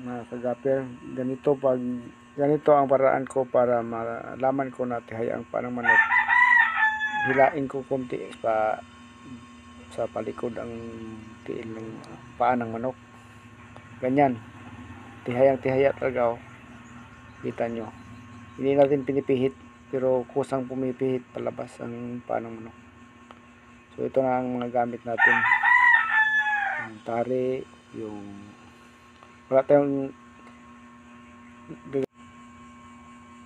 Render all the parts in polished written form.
mga kagaper. Ganito ang paraan ko para malaman ko na tihaya ang paa ng manok. Hilain ko konti sa palikod ang tiil ng paa ng manok. Ganyan. Tihaya talaga, oh. Kita nyo. Hindi natin pinipihit, pero kusang pumipihit palabas ang paa ng manok. So ito na ang mga gamit natin. Yung tari, wala tayong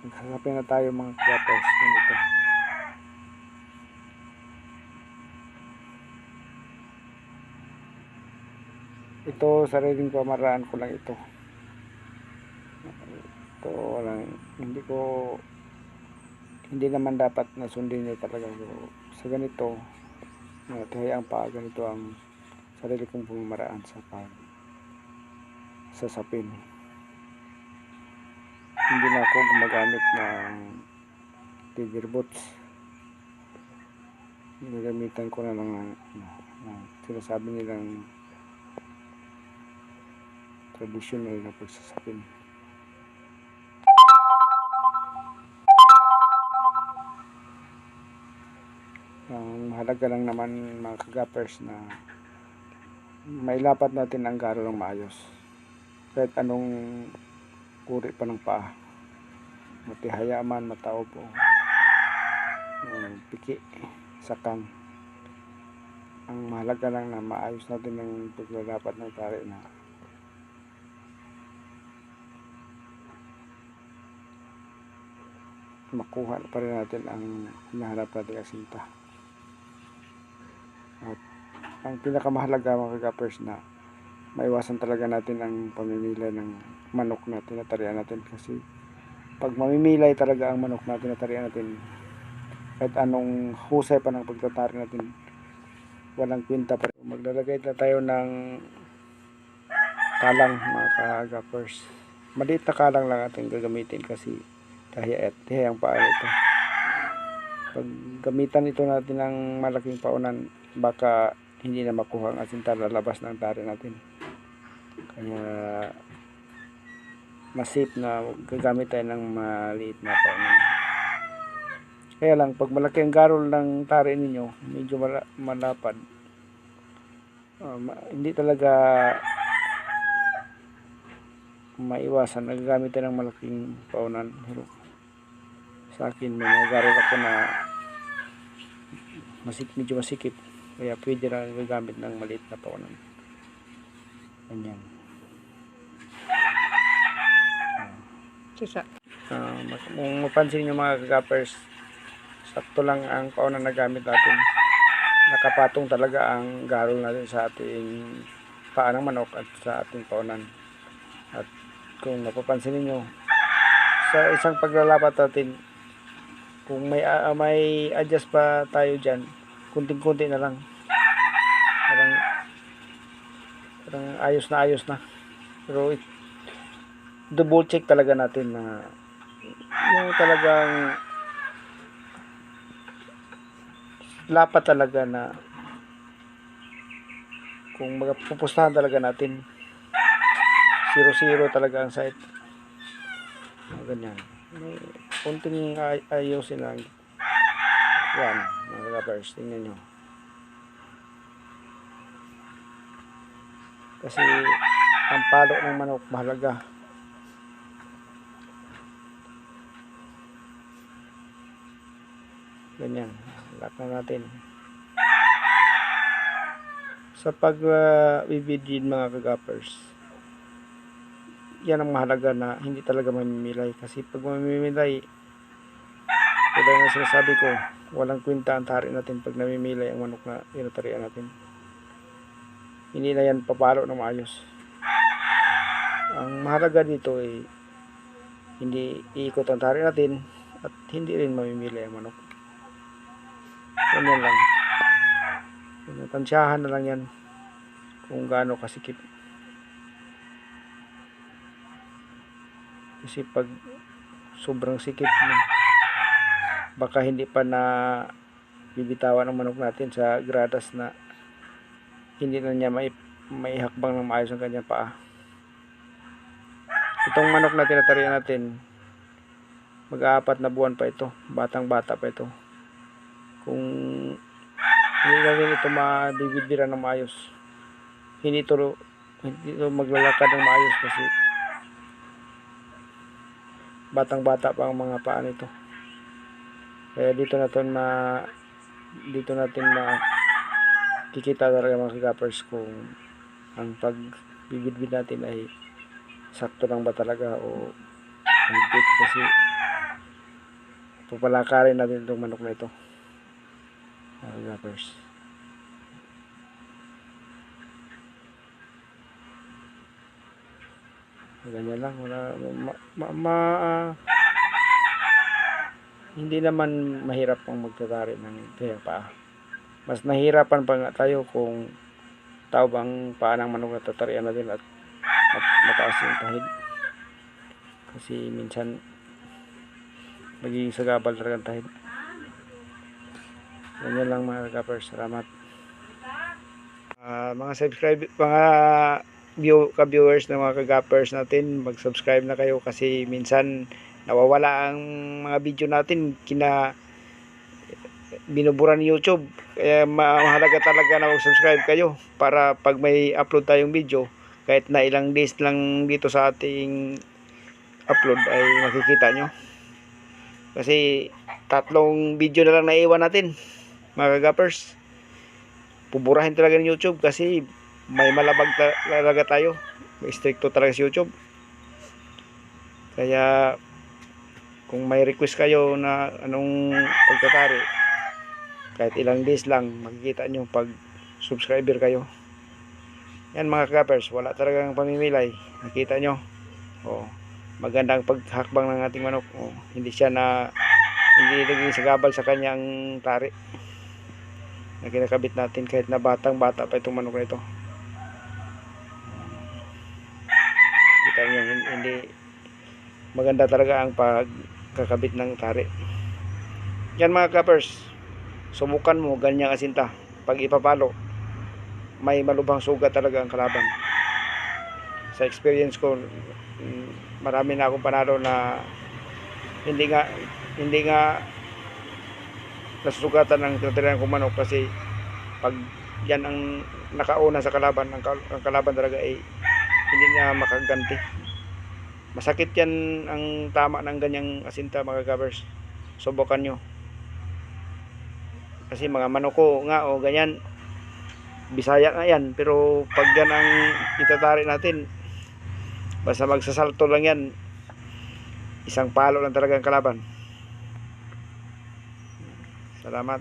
nagsasapin na tayo mga kagappers. Ganito. Ito, sariling pamaraan ko lang ito. Ito lang, hindi naman dapat na sundin nyo talaga. So, sa ganito, tihaya ang paa, ganito ang sarili kong pamaraan sa sasapin. Hindi na ako gumagamit ng tiger boots. Gagamitan ko na lang ng sinasabi nilang traditional na pagsasapin. Ang mahalaga lang naman mga kagappers na mailapat natin ang garo ng maayos. Kahit anong uri pa ng paa, matihaya man, mataob o piki, sakang, ang mahalaga lang na maayos natin ang paglalapat ng tari na makuha pa rin natin ang hinahanap natin asinta. At ang pinakamahalaga mga kagappers na maiwasan talaga natin ang pamimilay ng manok na tinatarian natin, kasi pag mamimilay talaga ang manok na tinatarian natin, kahit anong husay pa ng pagtatari natin, walang kwenta pa rin. Maglalagay na tayo ng kalang mga kagappers. Maliit na kalang lang ating gagamitin kasi tihaya ang paa ito. Pag gamitan ito natin ng malaking paunan, baka hindi na makuha ang asinta, lalabas ng tari natin. Kaya mas safe na gagamit tayo ng maliit na paunan. Kaya lang, pag malaki ang garol ng tari ninyo, medyo malapad, hindi talaga maiwasan, nagagamit tayo ng malaking paunan. Pero sa akin, may mga garol ako na medyo masikip, kaya pwede na gagamit ng maliit na paunan. Ganyan. Kung mapansin nyo mga kagappers, sakto lang ang paunan na gamit natin. Nakapatong talaga ang garol natin sa ating paa ng manok at sa ating paunan. At kung mapapansin niyo, sa isang paglalapat natin, kung may adjust pa tayo dyan, kunting-kunti na lang, parang ayos na. Pero double check talaga natin na yung talagang lapat talaga, na kung pupustahan talaga natin 0-0 talaga ang site. Ganyan, kunting ayusin lang yan mga kagappers. Tingnan nyo, kasi ang palo ng manok mahalaga. Ganyan, lock na natin. Sa pagbibidin mga kagappers, yan ang mahalaga, na hindi talaga mamimilay. Kasi pag mamimilay, tulad ng sinasabi ko, walang kwenta ang tari natin pag namimilay ang manok na tinatarian natin. Hindi na yan papalo ng maayos. Ang mahalaga dito ay hindi iikot ang tari natin at hindi rin mamimilay ang manok. Ganyan lang. Tansyahan na lang yan kung gaano kasikip. Kasi pag sobrang sikip na, baka hindi pa na bibitawan ang manok natin sa gradas na hindi na niya maihakbang ng maayos ang kanyang paa. Itong manok na tinatarian natin, mag-aapat na buwan pa ito, batang bata pa ito. Kung hindi natin ito mabibidira ng maayos, hindi ito maglalakad ng maayos kasi batang bata pa ang mga paa nito. Kaya dito natin kikita talaga mga kagapers kung ang pagbibidbid natin ay sakto lang ba talaga o hindi, kasi papalakarin natin itong manok na ito mga kagapers. Ganyan lang, hindi naman mahirap ang magtatari ng paa. Mas nahirapan pa nga tayo kung tao bang paa ng manok na tatarian natin at mataas yung tahid. Kasi minsan magiging sagabal talaga ang tahid. Ganyan lang mga kagapers. Salamat. Mga ka-viewers ng mga kagapers natin, mag-subscribe na kayo kasi minsan nawawala ang mga video natin, binubura ni YouTube. Kaya mahalaga talaga na mag-subscribe kayo para pag may upload tayong video, kahit na ilang days lang dito sa ating upload ay makikita nyo. Kasi 3 video na lang naiwan natin mga kagapers. Puburahin talaga ng YouTube kasi may malabag talaga tayo, may stricto talaga sa YouTube. Kaya kung may request kayo na anong pagtatari, kahit ilang days lang makikita nyo pag subscriber kayo. Yan mga kagapers, wala talagang pamimilay, nakita nyo. Magandang paghakbang ng ating manok. Hindi naging sagabal sa kanyang tari na kinakabit natin kahit na batang bata pa itong manok na ito. Kita nyo, hindi maganda talaga ang pagkakabit ng tari. Yan mga kagapers, subukan mo ganyang asinta. Pag ipapalo, may malubhang sugat talaga ang kalaban. Sa experience ko, marami na akong panalo na hindi nga nasusugatan ng tinatirian kong manok, kasi pag yan ang nakauna sa kalaban, ang kalaban talaga ay hindi niya makaganti. Masakit yan ang tama ng ganyang asinta mga kagapers. Subukan nyo. Kasi mga manok ko nga ganyan, Bisaya nga yan, pero pag yan ang itatari natin, basta magsasalto lang yan, isang palo lang talaga ang kalaban. Salamat.